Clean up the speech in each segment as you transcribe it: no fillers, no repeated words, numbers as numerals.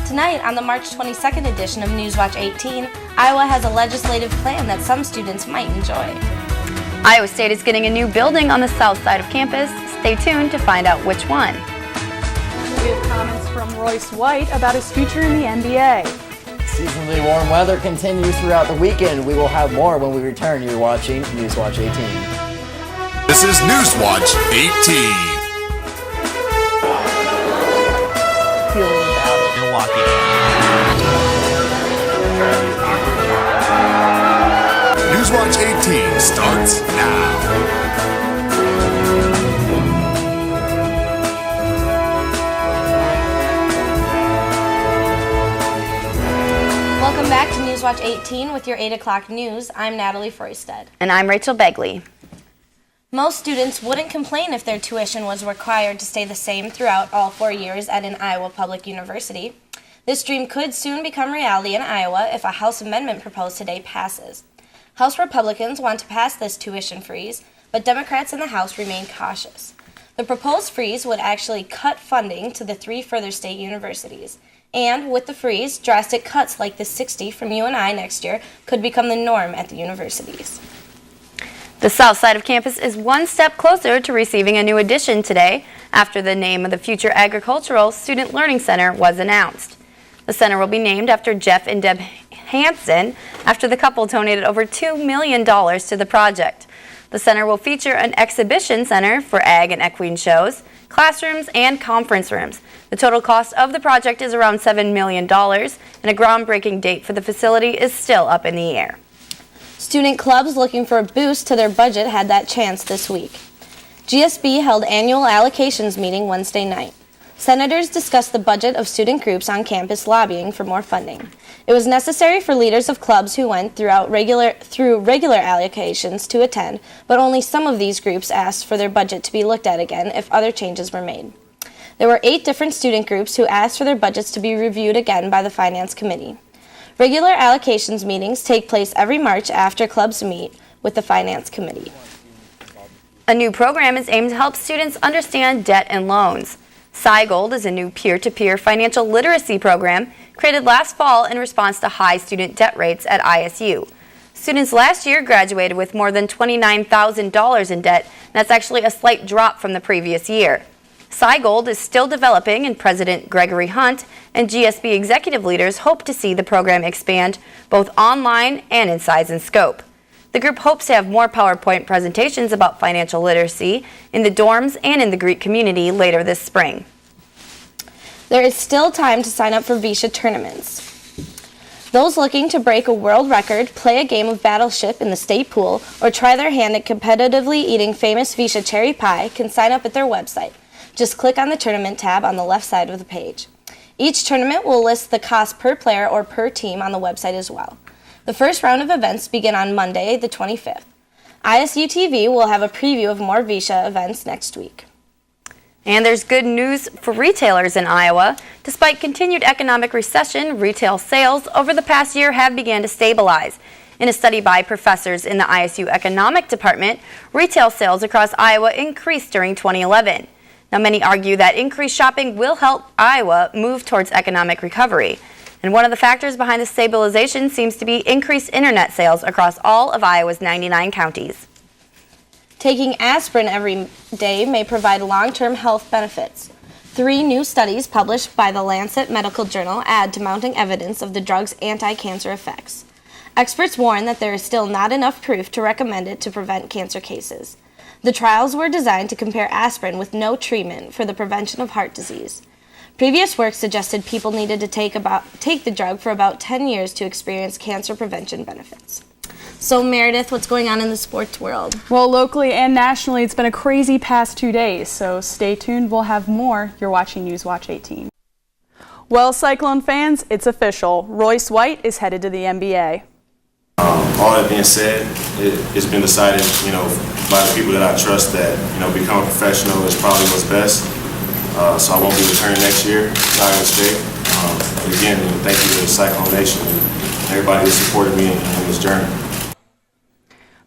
Tonight, on the March 22nd edition of Newswatch 18, Iowa has a legislative plan that some students might enjoy. Iowa State is getting a new building on the south side of campus. Stay tuned to find out which one. We have comments from Royce White about his future in the NBA. Seasonally warm weather continues throughout the weekend. We will have more when we return. You're watching Newswatch 18. This is Newswatch 18. Milwaukee. Newswatch 18 starts now. Welcome back to Newswatch 18 with your 8 o'clock news. I'm Natalie Froisted. And I'm Rachel Begley. Most students wouldn't complain if their tuition was required to stay the same throughout all 4 years at an Iowa public university. This dream could soon become reality in Iowa if a House amendment proposed today passes. House Republicans want to pass this tuition freeze, but Democrats in the House remain cautious. The proposed freeze would actually cut funding to the 3 further state universities. And with the freeze, drastic cuts like the 60 from UNI next year could become the norm at the universities. The south side of campus is one step closer to receiving a new addition today after the name of the future Agricultural Student Learning Center was announced. The center will be named after Jeff and Deb Hansen after the couple donated over $2 million to the project. The center will feature an exhibition center for ag and equine shows, classrooms, and conference rooms. The total cost of the project is around $7 million, and a groundbreaking date for the facility is still up in the air. Student clubs looking for a boost to their budget had that chance this week. GSB held annual allocations meeting Wednesday night. Senators discussed the budget of student groups on campus lobbying for more funding. It was necessary for leaders of clubs who went through regular allocations to attend, but only some of these groups asked for their budget to be looked at again if other changes were made. There were 8 different student groups who asked for their budgets to be reviewed again by the Finance Committee. Regular allocations meetings take place every March after clubs meet with the Finance Committee. A new program is aimed to help students understand debt and loans. SciGold is a new peer-to-peer financial literacy program created last fall in response to high student debt rates at ISU. Students last year graduated with more than $29,000 in debt, and that's actually a slight drop from the previous year. SciGold is still developing, and President Gregory Hunt and GSB executive leaders hope to see the program expand both online and in size and scope. The group hopes to have more PowerPoint presentations about financial literacy in the dorms and in the Greek community later this spring. There is still time to sign up for Visha tournaments. Those looking to break a world record, play a game of Battleship in the state pool, or try their hand at competitively eating famous Visha cherry pie can sign up at their website. Just click on the tournament tab on the left side of the page. Each tournament will list the cost per player or per team on the website as well. The first round of events begin on Monday, the 25th. ISU TV will have a preview of more Visha events next week. And there's good news for retailers in Iowa. Despite continued economic recession, retail sales over the past year have begun to stabilize. In a study by professors in the ISU Economic Department, retail sales across Iowa increased during 2011. Now, many argue that increased shopping will help Iowa move towards economic recovery. And one of the factors behind the stabilization seems to be increased internet sales across all of Iowa's 99 counties. Taking aspirin every day may provide long-term health benefits. 3 new studies published by the Lancet Medical Journal add to mounting evidence of the drug's anti-cancer effects. Experts warn that there is still not enough proof to recommend it to prevent cancer cases. The trials were designed to compare aspirin with no treatment for the prevention of heart disease. Previous work suggested people needed to take the drug for about 10 years to experience cancer prevention benefits. So Meredith, what's going on in the sports world? Well, locally and nationally, it's been a crazy past 2 days, so stay tuned. We'll have more. You're watching Newswatch 18. Well, Cyclone fans, it's official. Royce White is headed to the NBA. All that being said, it's been decided, by the people that I trust that, becoming a professional is probably what's best. So I won't be returning next year to Iowa State. But again, thank you to the Cyclone Nation and everybody who supported me in this journey.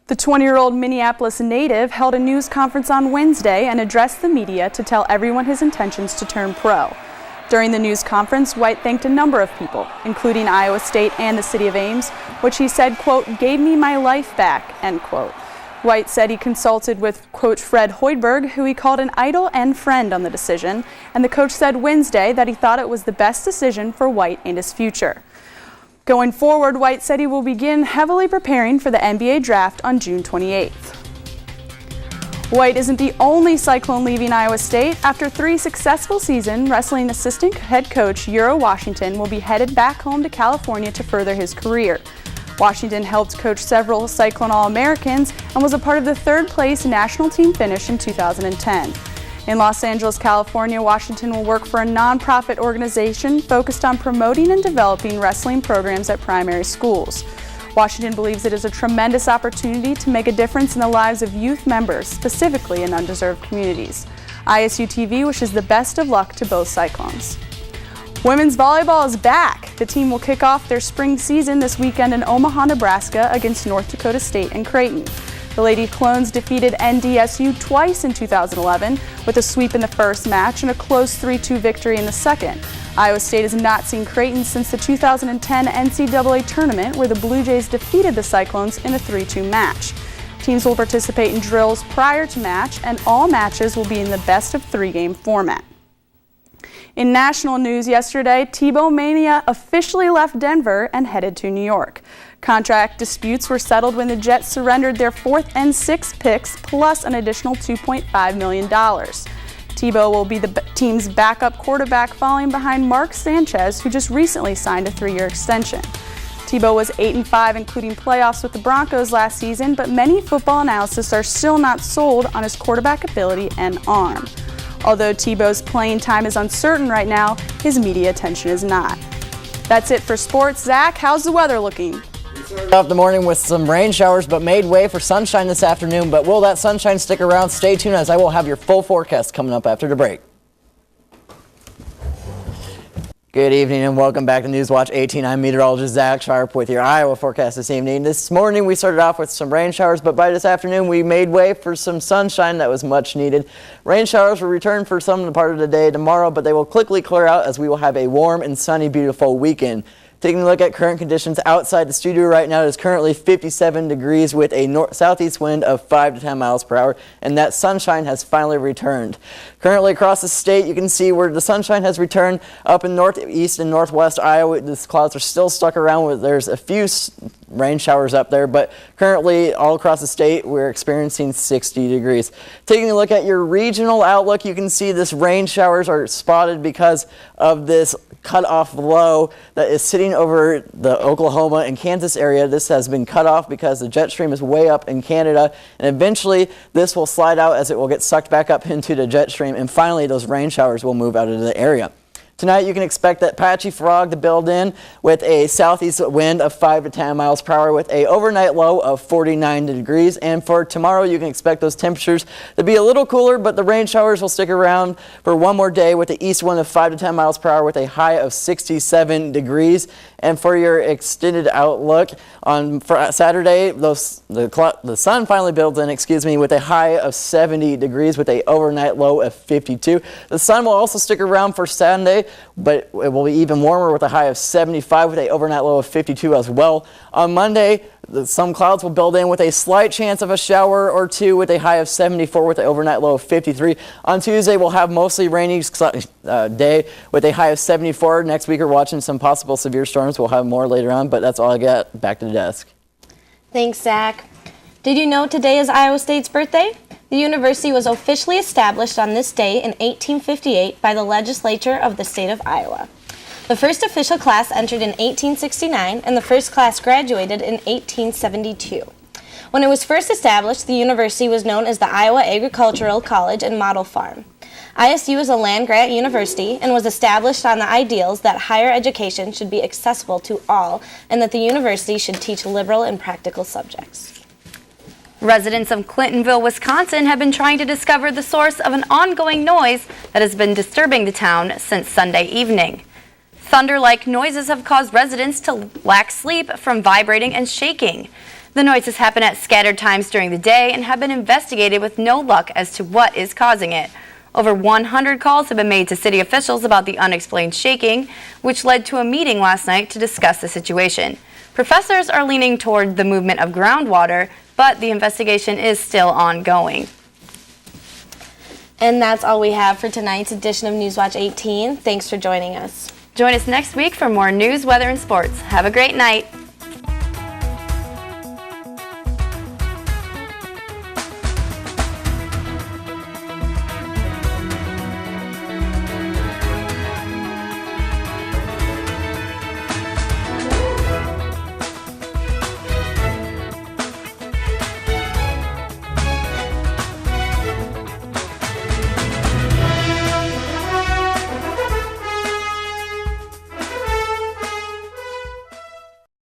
The 20-year-old Minneapolis native held a news conference on Wednesday and addressed the media to tell everyone his intentions to turn pro. During the news conference, White thanked a number of people, including Iowa State and the city of Ames, which he said, quote, gave me my life back, end quote. White said he consulted with coach Fred Hoiberg, who he called an idol and friend on the decision, and the coach said Wednesday that he thought it was the best decision for White and his future. Going forward, White said he will begin heavily preparing for the NBA draft on June 28th. White isn't the only Cyclone leaving Iowa State. After 3 successful seasons, wrestling assistant head coach Euro Washington will be headed back home to California to further his career. Washington helped coach several Cyclone All-Americans and was a part of the third-place national team finish in 2010. In Los Angeles, California, Washington will work for a nonprofit organization focused on promoting and developing wrestling programs at primary schools. Washington believes it is a tremendous opportunity to make a difference in the lives of youth members, specifically in undeserved communities. ISU TV wishes the best of luck to both Cyclones. Women's volleyball is back. The team will kick off their spring season this weekend in Omaha, Nebraska against North Dakota State and Creighton. The Lady Clones defeated NDSU twice in 2011 with a sweep in the first match and a close 3-2 victory in the second. Iowa State has not seen Creighton since the 2010 NCAA tournament, where the Blue Jays defeated the Cyclones in a 3-2 match. Teams will participate in drills prior to match, and all matches will be in the best-of-3 game format. In national news yesterday, Tebow Mania officially left Denver and headed to New York. Contract disputes were settled when the Jets surrendered their 4th and 6th picks, plus an additional $2.5 million. Tebow will be the team's backup quarterback, falling behind Mark Sanchez, who just recently signed a 3-year extension. Tebow was 8-5, including playoffs with the Broncos last season, but many football analysts are still not sold on his quarterback ability and arm. Although Tebow's playing time is uncertain right now, his media attention is not. That's it for sports. Zach, how's the weather looking? Started off the morning with some rain showers, but made way for sunshine this afternoon. But will that sunshine stick around? Stay tuned, as I will have your full forecast coming up after the break. Good evening and welcome back to Newswatch 18. I'm meteorologist Zach Sharp with your Iowa forecast this evening. This morning we started off with some rain showers, but by this afternoon we made way for some sunshine that was much needed. Rain showers will return for some part of the day tomorrow, but they will quickly clear out as we will have a warm and sunny, beautiful weekend. Taking a look at current conditions outside the studio right now, it is currently 57 degrees with a southeast wind of 5 to 10 miles per hour, and that sunshine has finally returned. Currently across the state, you can see where the sunshine has returned up in northeast and northwest Iowa. The clouds are still stuck around. There's a few rain showers up there, but currently all across the state, we're experiencing 60 degrees. Taking a look at your regional outlook, you can see this rain showers are spotted because of this cut-off low that is sitting over the Oklahoma and Kansas area. This has been cut off because the jet stream is way up in Canada, and eventually this will slide out as it will get sucked back up into the jet stream, and finally those rain showers will move out of the area. Tonight you can expect that patchy fog to build in with a southeast wind of 5 to 10 miles per hour with a overnight low of 49 degrees. And for tomorrow you can expect those temperatures to be a little cooler, but the rain showers will stick around for one more day with the east wind of 5 to 10 miles per hour with a high of 67 degrees. And for your extended outlook on Saturday, the sun finally builds in, with a high of 70 degrees with a overnight low of 52. The sun will also stick around for Sunday, but it will be even warmer with a high of 75 with a overnight low of 52 as well. On Monday, some clouds will build in with a slight chance of a shower or two with a high of 74 with an overnight low of 53. On Tuesday, we'll have mostly rainy day with a high of 74. Next week, we're watching some possible severe storms. We'll have more later on, but that's all I got. Back to the desk. Thanks, Zach. Did you know today is Iowa State's birthday? The university was officially established on this day in 1858 by the legislature of the state of Iowa. The first official class entered in 1869, and the first class graduated in 1872. When it was first established, the university was known as the Iowa Agricultural College and Model Farm. ISU is a land-grant university and was established on the ideals that higher education should be accessible to all and that the university should teach liberal and practical subjects. Residents of Clintonville, Wisconsin have been trying to discover the source of an ongoing noise that has been disturbing the town since Sunday evening. Thunder-like noises have caused residents to lack sleep from vibrating and shaking. The noises happen at scattered times during the day and have been investigated with no luck as to what is causing it. Over 100 calls have been made to city officials about the unexplained shaking, which led to a meeting last night to discuss the situation. Professors are leaning toward the movement of groundwater, but the investigation is still ongoing. And that's all we have for tonight's edition of Newswatch 18. Thanks for joining us. Join us next week for more news, weather, and sports. Have a great night.